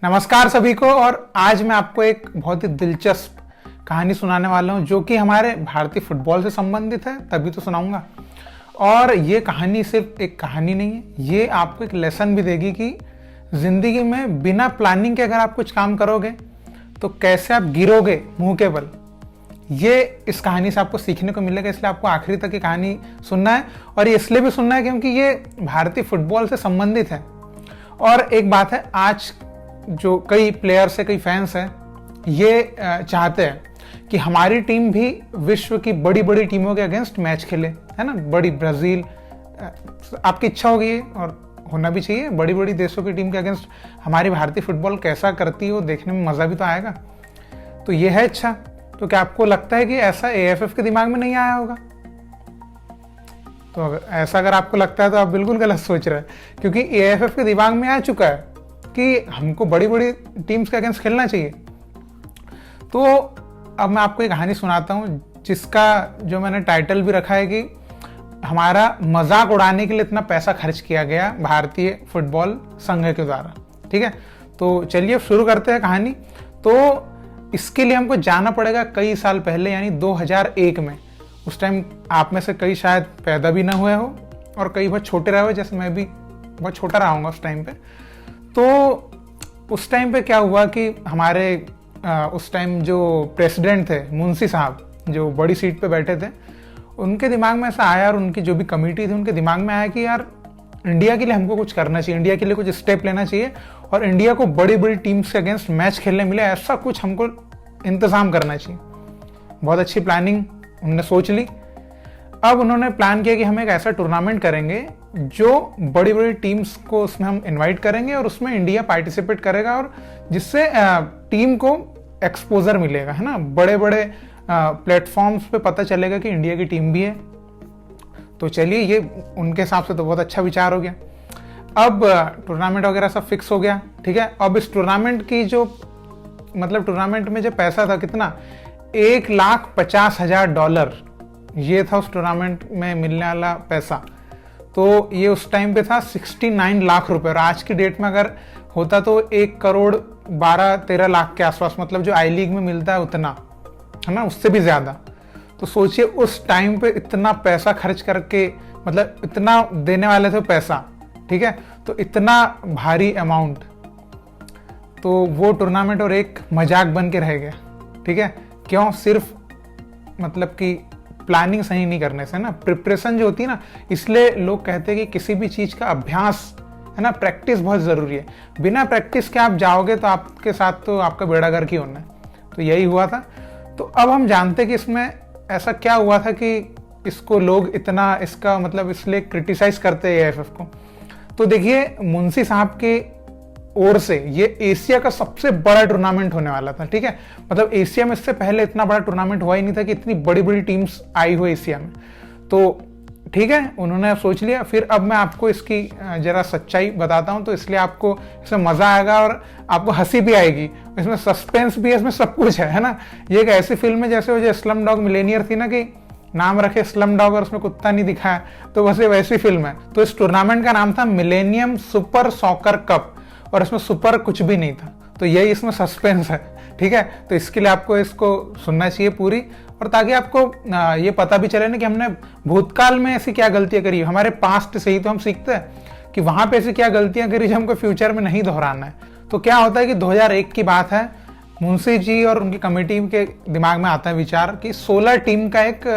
नमस्कार सभी को। और आज मैं आपको एक बहुत ही दिलचस्प कहानी सुनाने वाला हूं जो कि हमारे भारतीय फुटबॉल से संबंधित है, तभी तो सुनाऊंगा। और ये कहानी सिर्फ एक कहानी नहीं है, ये आपको एक लेसन भी देगी कि जिंदगी में बिना प्लानिंग के अगर आप कुछ काम करोगे तो कैसे आप गिरोगे मुंह के बल। ये इस कहानी से आपको सीखने को मिलेगा, इसलिए आपको आखिरी तक ये कहानी सुनना है। और ये इसलिए भी सुनना है क्योंकि ये भारतीय फुटबॉल से संबंधित है। और एक बात है, आज जो कई प्लेयर्स है, कई फैंस हैं, ये चाहते हैं कि हमारी टीम भी विश्व की बड़ी बड़ी टीमों के अगेंस्ट मैच खेले, है ना। बड़ी ब्राजील, आपकी इच्छा होगी और होना भी चाहिए, बड़ी बड़ी देशों की टीम के अगेंस्ट हमारी भारतीय फुटबॉल कैसा करती हो, देखने में मज़ा भी तो आएगा। तो ये है इच्छा। तो क्या आपको लगता है कि ऐसा एएफएफ के दिमाग में नहीं आया होगा? तो ऐसा अगर आपको लगता है तो आप बिल्कुल गलत सोच रहे हैं, क्योंकि एएफएफ के दिमाग में आ चुका है कि हमको बड़ी बड़ी टीम्स के अगेंस्ट खेलना चाहिए। तो अब मैं आपको एक कहानी सुनाता हूँ जिसका जो मैंने टाइटल भी रखा है कि हमारा मजाक उड़ाने के लिए इतना पैसा खर्च किया गया भारतीय फुटबॉल संघ के द्वारा। ठीक है, तो चलिए शुरू करते हैं कहानी। तो इसके लिए हमको जाना पड़ेगा कई साल पहले, यानी 2001 में। उस टाइम आप में से कई शायद पैदा भी ना हुए हो और कई बहुत छोटे रहे हो, जैसे मैं भी बहुत छोटा रहा हूँगा उस टाइम पे। तो उस टाइम पे क्या हुआ कि हमारे उस टाइम जो प्रेसिडेंट थे, मुंशी साहब, जो बड़ी सीट पे बैठे थे, उनके दिमाग में ऐसा आया, और उनकी जो भी कमेटी थी उनके दिमाग में आया कि यार इंडिया के लिए हमको कुछ करना चाहिए, इंडिया के लिए कुछ स्टेप लेना चाहिए और इंडिया को बड़ी बड़ी टीम्स के अगेंस्ट मैच खेलने मिले, ऐसा कुछ हमको इंतज़ाम करना चाहिए। बहुत अच्छी प्लानिंग उन्होंने सोच ली। अब उन्होंने प्लान किया कि हम एक ऐसा टूर्नामेंट करेंगे जो बड़ी बड़ी टीम्स को उसमें हम इनवाइट करेंगे और उसमें इंडिया पार्टिसिपेट करेगा, और जिससे टीम को एक्सपोजर मिलेगा, है ना। बड़े बड़े प्लेटफॉर्म्स पे पता चलेगा कि इंडिया की टीम भी है। तो चलिए, ये उनके हिसाब से तो बहुत अच्छा विचार हो गया। अब टूर्नामेंट वगैरह सब फिक्स हो गया। ठीक है, अब इस टूर्नामेंट की जो टूर्नामेंट में जो पैसा था, कितना, $1,50,000 ये था उस टूर्नामेंट में मिलने वाला पैसा। तो ये उस टाइम पे था 69 लाख रुपए, और आज की डेट में अगर होता तो 1,12-13 लाख के आसपास, मतलब जो आई लीग में मिलता है उतना, है ना, उससे भी ज्यादा। तो सोचिए उस टाइम पे इतना पैसा खर्च करके, मतलब इतना देने वाले थे पैसा। ठीक है, तो इतना भारी अमाउंट, तो वो टूर्नामेंट और एक मजाक बन के रह गया। ठीक है, क्यों? सिर्फ मतलब कि प्लानिंग सही नहीं करने से ना, प्रिपरेशन जो होती है ना, इसलिए लोग कहते हैं कि किसी भी चीज़ का अभ्यास, है ना, प्रैक्टिस बहुत ज़रूरी है। बिना प्रैक्टिस के आप जाओगे तो आपके साथ तो आपका बेड़ा गर्क ही होना है। तो यही हुआ था। तो अब हम जानते कि इसमें ऐसा क्या हुआ था कि इसको लोग इतना, इसका मतलब इसलिए क्रिटिसाइज करते हैं एएफएफ को। तो देखिए, मुंशी साहब के ओर से ये एशिया का सबसे बड़ा टूर्नामेंट होने वाला था। ठीक है, मतलब एशिया में इससे पहले इतना बड़ा टूर्नामेंट हुआ ही नहीं था कि इतनी बड़ी बड़ी टीम्स आई हो एशिया में। तो ठीक है, उन्होंने सोच लिया। फिर अब मैं आपको इसकी जरा सच्चाई बताता हूं, तो इसलिए आपको इसमें मजा आएगा और आपको हंसी भी आएगी, इसमें सस्पेंस भी है, इसमें सब कुछ है ना। ये एक ऐसी फिल्म है जैसे वो जो स्लम डॉग मिलेनियर थी ना, कि नाम रखे स्लम डॉग और उसमें कुत्ता नहीं दिखाया, तो वैसे वैसी फिल्म है। तो इस टूर्नामेंट का नाम था मिलेनियम सुपर सॉकर कप, और इसमें सुपर कुछ भी नहीं था। तो यही इसमें सस्पेंस है। ठीक है, तो इसके लिए आपको इसको सुनना चाहिए पूरी, और ताकि आपको ये पता भी चले ना कि हमने भूतकाल में ऐसी क्या गलतियां करी। हमारे पास्ट से ही तो हम सीखते हैं कि वहां पे ऐसी क्या गलतियां करी जो हमको फ्यूचर में नहीं दोहराना है। तो क्या होता है कि 2001 की बात है, मुंशी जी और उनकी कमेटी के दिमाग में आता है विचार कि 16 टीम का एक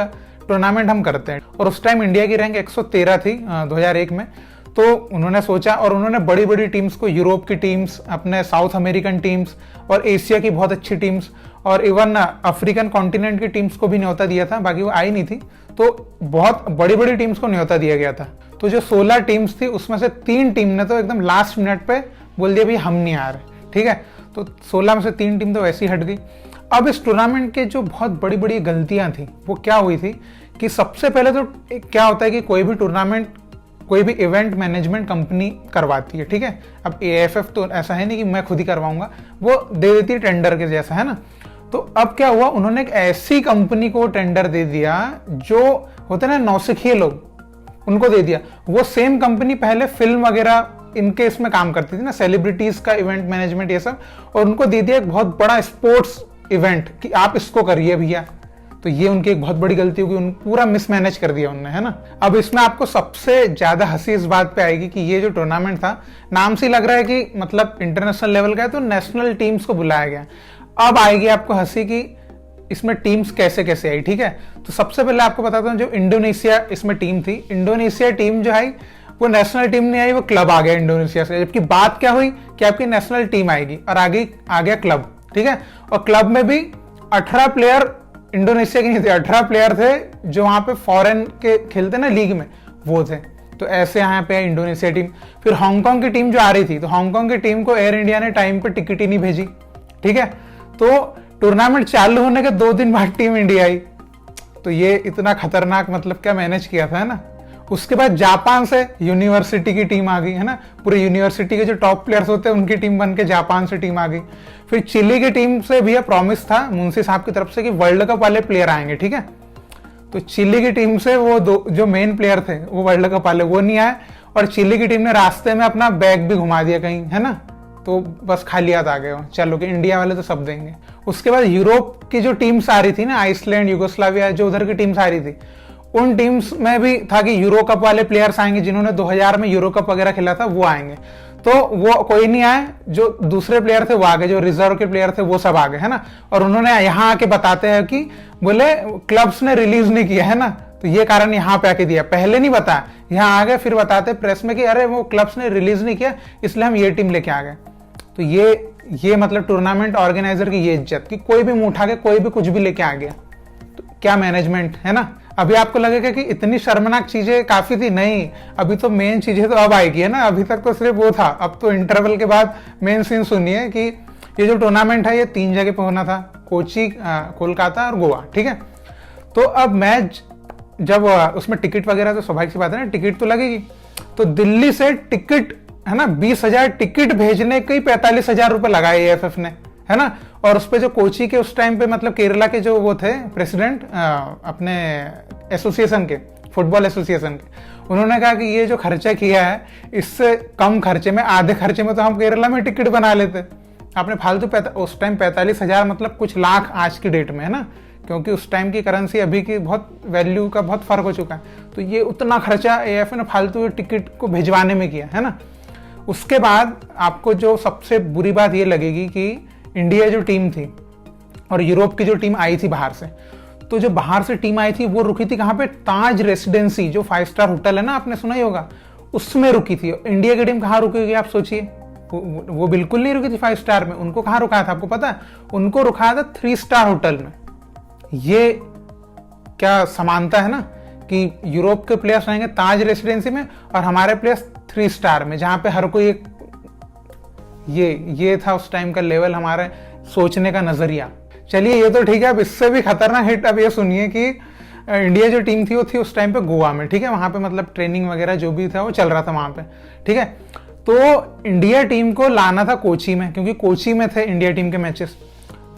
टूर्नामेंट हम करते हैं। और उस टाइम इंडिया की रैंक 113 थी 2001 में। तो उन्होंने सोचा, और उन्होंने बड़ी बड़ी टीम्स को, यूरोप की टीम्स, अपने साउथ अमेरिकन टीम्स और एशिया की बहुत अच्छी टीम्स और इवन अफ्रीकन कॉन्टिनेंट की टीम्स को भी न्योता दिया था, बाकी वो आई नहीं थी। तो बहुत बड़ी बड़ी टीम्स को न्योता दिया गया था। तो जो 16 टीम्स थी उसमें से 3 टीम ने तो एकदम लास्ट मिनट पे बोल दिया भाई हम नहीं आ रहे। ठीक है, तो 16 में से 3 टीम तो वैसी हट गई। अब इस टूर्नामेंट के जो बहुत बड़ी बड़ी गलतियां थी वो क्या हुई थी कि सबसे पहले तो क्या होता है कि कोई भी टूर्नामेंट, कोई भी इवेंट मैनेजमेंट कंपनी करवाती है। ठीक है, अब एएफएफ तो ऐसा है नहीं कि मैं खुद ही करवाऊंगा, वो दे देती है टेंडर के जैसा, है ना। तो अब क्या हुआ, उन्होंने एक ऐसी कंपनी को टेंडर दे दिया जो होते ना नौसिखिए लोग, उनको दे दिया। वो सेम कंपनी पहले फिल्म वगैरह इनके इसमें काम करती थी ना, सेलिब्रिटीज का इवेंट मैनेजमेंट ये सब, और उनको दे दिया एक बहुत बड़ा स्पोर्ट्स इवेंट कि आप इसको करिए भैया। तो ये उनकी एक बहुत बड़ी गलती होगी, उन पूरा मिसमैनेज कर दिया उनने, है ना। अब इसमें आपको सबसे ज्यादा हंसी इस बात पे आएगी कि ये जो टूर्नामेंट था, नाम से लग रहा है कि मतलब इंटरनेशनल लेवल का है, तो नेशनल टीम्स को बुलाया गया। अब आएगी आपको हंसी कि इसमें टीम्स कैसे कैसे आई, ठीक है। तो सबसे पहले आपको बताता हूँ, जो इंडोनेशिया इसमें टीम थी, इंडोनेशिया टीम जो आई वो नेशनल टीम नहीं आई, वो क्लब आ गया इंडोनेशिया से। जबकि बात क्या हुई कि आपकी नेशनल टीम आएगी और आगे आ गया क्लब, ठीक है। और क्लब में भी 18 प्लेयर इंडोनेशिया के नहीं थे, 18 प्लेयर थे जो वहां पे फॉरेन के खेलते ना लीग में, वो थे। तो ऐसे यहाँ पे इंडोनेशिया टीम। फिर हांगकांग की टीम जो आ रही थी, तो हांगकांग की टीम को एयर इंडिया ने टाइम पे टिकट ही नहीं भेजी, ठीक है। तो टूर्नामेंट चालू होने के 2 दिन बाद टीम इंडिया आई। तो ये इतना खतरनाक मतलब क्या मैनेज किया था, है ना। उसके बाद जापान से यूनिवर्सिटी की टीम आ गई, है ना। पूरे यूनिवर्सिटी के जो टॉप प्लेयर्स होते हैं उनकी टीम बन के जापान से टीम आ गई। फिर चिली की टीम से भी प्रॉमिस था मुंशी साहब की तरफ से कि वर्ल्ड कप वाले प्लेयर आएंगे, ठीक है। तो चिली की टीम से वो जो मेन प्लेयर थे वो वर्ल्ड कप वाले वो नहीं आए, और चिली की टीम ने रास्ते में अपना बैग भी घुमा दिया कहीं, है ना। तो बस खाली हाथ आ गए हो, चलो कि इंडिया वाले तो सब देंगे। उसके बाद यूरोप की जो टीम्स आ रही थी ना, आइसलैंड, युगोस्लाविया, जो उधर की टीम्स आ रही थी, उन टीम्स में भी था कि यूरो कप वाले प्लेयर्स आएंगे, जिन्होंने 2000 में यूरो कप वगैरह खेला था वो आएंगे। तो वो कोई नहीं आए, जो दूसरे प्लेयर थे वो आ गए, जो रिजर्व के प्लेयर थे वो सब आ गए, है ना। और उन्होंने यहाँ आके बताते हैं कि बोले क्लब्स ने रिलीज नहीं किया, है ना। तो ये कारण यहाँ पे आके दिया, पहले नहीं बताया, यहाँ आ गए फिर बताते प्रेस में कि अरे वो क्लब्स ने रिलीज नहीं किया इसलिए हम ये टीम लेके आ गए। तो ये मतलब टूर्नामेंट ऑर्गेनाइजर की ये इज्जत कि कोई भी मुंह उठा के कोई भी कुछ भी लेके आ गया। तो क्या मैनेजमेंट, है ना। अभी आपको लगेगा कि इतनी शर्मनाक चीजें काफी थी, नहीं, अभी तो मेन चीजें तो अब आएगी, है ना। अभी तक तो सिर्फ वो था, अब तो इंटरवल के बाद मेन सीन सुनिए कि ये जो टूर्नामेंट है ये 3 जगह पे होना था, कोची, कोलकाता और गोवा, ठीक है। तो अब मैच जब उसमें टिकट वगैरह, तो स्वाभाविक सी बात है ना, टिकट तो लगेगी। तो दिल्ली से टिकट, है ना, 20,000 टिकट भेजने के ही 45,000 रुपए लगाए एएफएफ ने, है ना। और उस पे जो कोची के उस टाइम पे मतलब केरला के जो वो थे प्रेसिडेंट अपने एसोसिएशन के, फुटबॉल एसोसिएशन के, उन्होंने कहा कि ये जो खर्चा किया है इससे कम खर्चे में, आधे खर्चे में तो हम केरला में टिकट बना लेते। आपने फालतू उस टाइम 45,000 मतलब कुछ लाख आज की डेट में, है ना, क्योंकि उस टाइम की करेंसी अभी की बहुत वैल्यू का बहुत फर्क हो चुका है। तो ये उतना खर्चा एएफए ने फालतू टिकट को भिजवाने में किया, है ना। उसके बाद आपको जो सबसे बुरी बात ये लगेगी कि इंडिया जो टीम थी और यूरोप की जो टीम आई थी बाहर से, तो जो बाहर से टीम आई थी वो रुकी थी कहाँ पे, ताज रेसिडेंसी, जो 5 स्टार होटल है ना, आपने सुना ही होगा, उसमें रुकी थी। इंडिया की टीम कहाँ रुकी होगी आप सोचिए, वो बिल्कुल नहीं रुकी थी 5 स्टार में। उनको कहाँ रुकाया था आपको पता है, उनको रुकाया था 3 स्टार होटल में। ये क्या समानता है ना कि यूरोप के प्लेयर्स रहेंगे ताज रेसिडेंसी में और हमारे प्लेयर्स 3 स्टार में, जहां पे हर कोई एक ये था उस टाइम का लेवल, हमारे सोचने का नजरिया। चलिए ये तो ठीक है। अब इससे भी खतरनाक हिट अब ये सुनिए कि इंडिया जो टीम थी वो थी उस टाइम पे गोवा में, ठीक है। वहां पे मतलब ट्रेनिंग वगैरह जो भी था वो चल रहा था वहां पे, ठीक है। तो इंडिया टीम को लाना था कोची में, क्योंकि कोची में थे इंडिया टीम के मैचेस।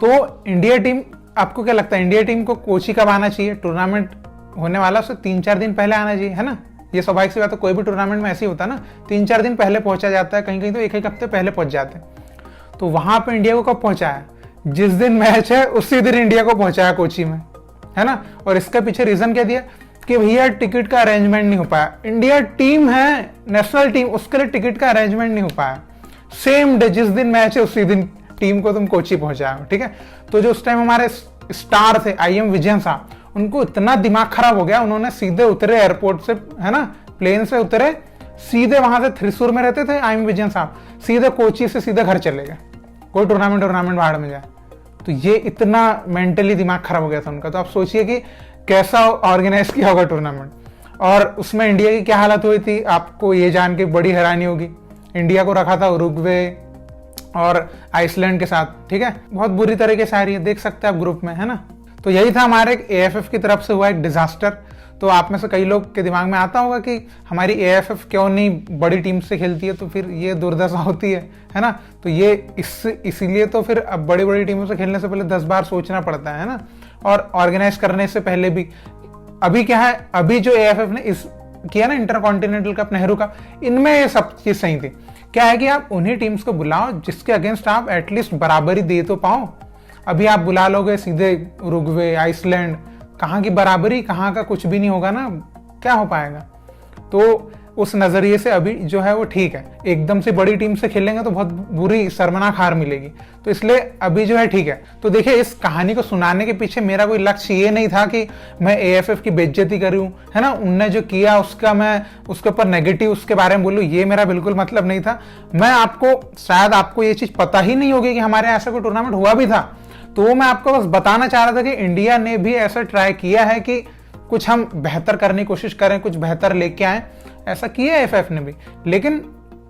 तो इंडिया टीम, आपको क्या लगता है इंडिया टीम को कोची कब आना चाहिए, टूर्नामेंट होने वाला उससे 3-4 दिन पहले आना चाहिए, है ना। ये स्वाभाविक सी बात है, कोई भी टूर्नामेंट में ऐसे ही होता है ना, 3-4 दिन पहले पहुंचा जाता है, कहीं कहीं तो 1-1 हफ्ते पहले पहुंच जाते हैं। तो वहां पे इंडिया को कब पहुंचाया, जिस दिन मैच है उसी दिन इंडिया को पहुंचाया कोची में, है ना। और इसके पीछे रीजन क्या दिया कि भैया टिकट का अरेंजमेंट नहीं हो पाया, इंडिया टीम है नेशनल टीम, उसके लिए टिकट का अरेंजमेंट नहीं हो पाया। सेम डे जिस दिन मैच है उसी दिन टीम को तुम कोची पहुंचाओ, ठीक है। तो जो उस टाइम हमारे स्टार थे IM विजयन साहब, उनको इतना दिमाग खराब हो गया, उन्होंने सीधे उतरे एयरपोर्ट से, है ना, प्लेन से उतरे, सीधे वहां से थ्रिसुर में रहते थे IM विजयन साहब, सीधे कोची से सीधे घर चले गए, कोई टूर्नामेंट बाहर में जाए। तो ये इतना मेंटली दिमाग खराब हो गया था उनका। तो आप सोचिए कि कैसा ऑर्गेनाइज किया होगा टूर्नामेंट। और उसमें इंडिया की क्या हालत हुई थी, आपको ये जान के बड़ी हैरानी होगी। इंडिया को रखा था उरुग्वे और आइसलैंड के साथ, ठीक है। बहुत बुरी तरीके से आ रही है, देख सकते हैं आप ग्रुप में, है ना। तो यही था हमारे AFF की तरफ से हुआ एक डिजास्टर। तो आप में से कई लोग के दिमाग में आता होगा कि हमारी AFF क्यों नहीं बड़ी टीम से खेलती है, तो फिर ये दुर्दशा होती है ना। तो ये इसीलिए तो फिर अब बड़ी बड़ी टीमों से खेलने से पहले 10 बार सोचना पड़ता है ना। और ऑर्गेनाइज करने से पहले भी, अभी क्या है, अभी जो AFF ने इस किया ना इंटरकॉन्टिनेंटल कप नेहरू का, इनमें ये सब चीज सही थी। क्या है कि आप उन्हीं टीम्स को बुलाओ जिसके अगेंस्ट आप एटलीस्ट बराबरी दे तो पाओ। अभी आप बुला लोगे सीधे उरुग्वे, आइसलैंड, कहाँ की बराबरी, कहाँ का कुछ भी नहीं होगा ना, क्या हो पाएगा। तो उस नजरिए से अभी जो है वो ठीक है। एकदम से बड़ी टीम से खेलेंगे तो बहुत बुरी शर्मनाक हार मिलेगी, तो इसलिए अभी जो है ठीक है। तो देखिए, इस कहानी को सुनाने के पीछे मेरा कोई लक्ष्य ये नहीं था कि मैं एएफएफ की बेइज्जती करूं, है ना, उनने जो किया उसका मैं उसके ऊपर नेगेटिव उसके बारे में बोलूं, ये मेरा बिल्कुल मतलब नहीं था। मैं आपको, शायद आपको ये चीज पता ही नहीं होगी कि हमारे यहाँ ऐसा कोई टूर्नामेंट हुआ भी था, तो मैं आपको बस बताना चाह रहा था कि इंडिया ने भी ऐसा ट्राई किया है कि कुछ हम बेहतर करने की कोशिश करें, कुछ बेहतर लेके आए। ऐसा किया एफएफ ने भी, लेकिन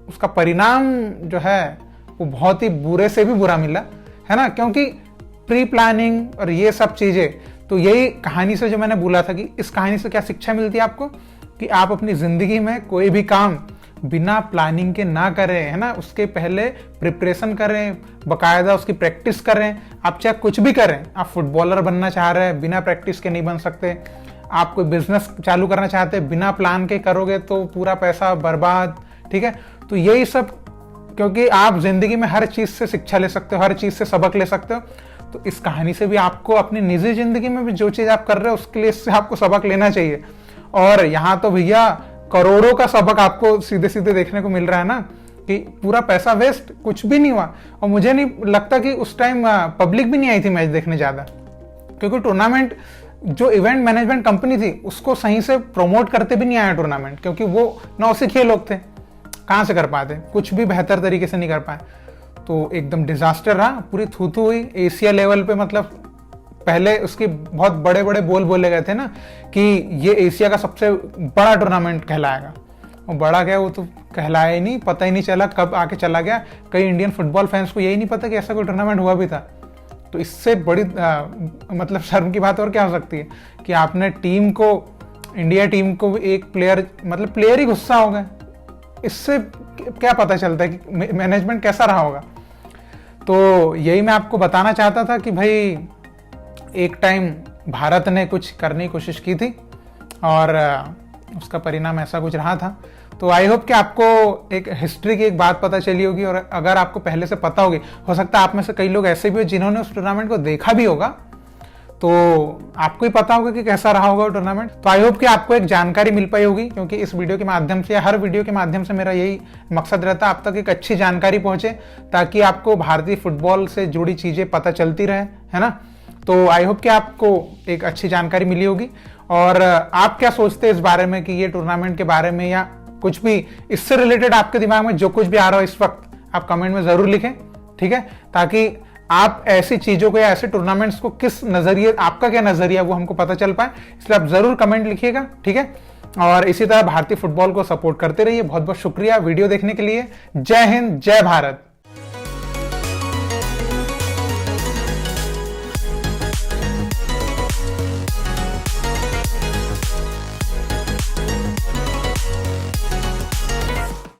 उसका परिणाम जो है वो बहुत ही बुरे से भी बुरा मिला, है ना, क्योंकि प्री प्लानिंग और ये सब चीजें। तो यही कहानी से जो मैंने बोला था कि इस कहानी से क्या शिक्षा मिलती है आपको, कि आप अपनी जिंदगी में कोई भी काम बिना प्लानिंग के ना करें, है ना, उसके पहले प्रिपरेशन करें, बकायदा उसकी प्रैक्टिस करें। आप चाहे कुछ भी करें, आप फुटबॉलर बनना चाह रहे हैं, बिना प्रैक्टिस के नहीं बन सकते। आप कोई बिजनेस चालू करना चाहते हैं, बिना प्लान के करोगे तो पूरा पैसा बर्बाद, ठीक है। तो यही सब, क्योंकि आप जिंदगी में हर चीज से शिक्षा ले सकते हो, हर चीज से सबक ले सकते हो। तो इस कहानी से भी आपको अपनी निजी जिंदगी में भी जो चीज आप कर रहे हो उसके लिए इससे आपको सबक लेना चाहिए। और यहाँ तो भैया करोड़ों का सबक आपको सीधे सीधे देखने को मिल रहा है ना, कि पूरा पैसा वेस्ट, कुछ भी नहीं हुआ। और मुझे नहीं लगता कि उस टाइम पब्लिक भी नहीं आई थी मैच देखने ज्यादा, क्योंकि टूर्नामेंट जो इवेंट मैनेजमेंट कंपनी थी उसको सही से प्रमोट करते भी नहीं आया टूर्नामेंट, क्योंकि वो नौसिखिए लोग थे, कहाँ से कर पाते, कुछ भी बेहतर तरीके से नहीं कर पाए। तो एकदम डिजास्टर रहा, पूरी थू हुई एशिया लेवल पे। मतलब पहले उसके बहुत बड़े बड़े बोल बोले गए थे ना कि ये एशिया का सबसे बड़ा टूर्नामेंट कहलाएगा, वो बड़ा क्या, वो तो कहलाया ही नहीं, पता ही नहीं चला कब आके चला गया। कई इंडियन फुटबॉल फैंस को यही नहीं पता कि ऐसा कोई टूर्नामेंट हुआ भी था। तो इससे बड़ी मतलब शर्म की बात और क्या हो सकती है कि आपने टीम को, इंडिया टीम को एक प्लेयर, मतलब प्लेयर ही गुस्सा हो गए। इससे क्या पता चलता है कि मैनेजमेंट कैसा रहा होगा। तो यही मैं आपको बताना चाहता था कि भाई एक टाइम भारत ने कुछ करने की कोशिश की थी और उसका परिणाम ऐसा कुछ रहा था। तो आई होप कि आपको एक हिस्ट्री की एक बात पता चली होगी, और अगर आपको पहले से पता होगी, हो सकता है आप में से कई लोग ऐसे भी हो जिन्होंने उस टूर्नामेंट को देखा भी होगा, तो आपको ही पता होगा कि कैसा रहा होगा टूर्नामेंट। तो आई होप कि आपको एक जानकारी मिल पाई होगी, क्योंकि इस वीडियो के माध्यम से या हर वीडियो के माध्यम से मेरा यही मकसद रहता है, आप तक एक अच्छी जानकारी पहुंचे, ताकि आपको भारतीय फुटबॉल से जुड़ी चीजें पता चलती रहे, है ना। तो आई होप कि आपको एक अच्छी जानकारी मिली होगी। और आप क्या सोचते हैं इस बारे में कि ये टूर्नामेंट के बारे में, या कुछ भी इससे रिलेटेड आपके दिमाग में जो कुछ भी आ रहा हो इस वक्त, आप कमेंट में जरूर लिखें, ठीक है, ताकि आप ऐसी चीजों को या ऐसे टूर्नामेंट्स को किस नजरिए, आपका क्या नजरिया वो हमको पता चल पाए। इसलिए आप जरूर कमेंट लिखिएगा, ठीक है। और इसी तरह भारतीय फुटबॉल को सपोर्ट करते रहिए। बहुत बहुत शुक्रिया वीडियो देखने के लिए। जय हिंद, जय भारत।